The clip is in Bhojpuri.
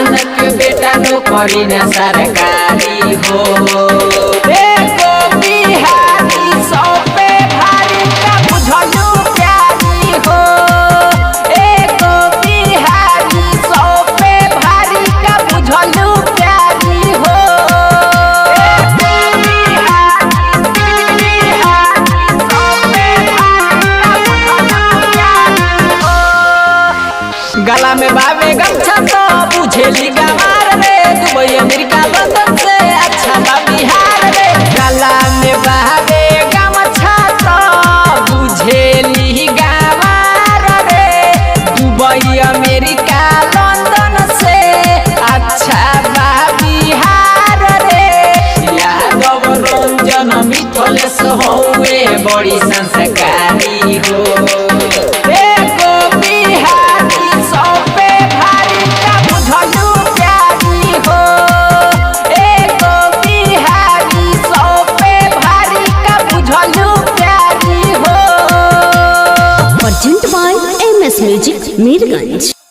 किसान के बेटा नौकरी न सरकारी हो। बिहारी सौ पे भारी का बुझलू प्यारी हो। बिहारी सौ पे भारी का बुझलू प्यारी हो। गला में बाबे गमछा तो बुझेली गंवार रे। दुबई अमेरिका लंदन से अच्छा बा बिहार रे। गला में बाबे गमछा तो बुझेली गंवार रे। दुबई अमेरिका लंदन से अच्छा बा बिहार रे। यादव रंजन मिथलेश होवे बड़ी संस्कारी हो। Presented by MS Music, Mirganj.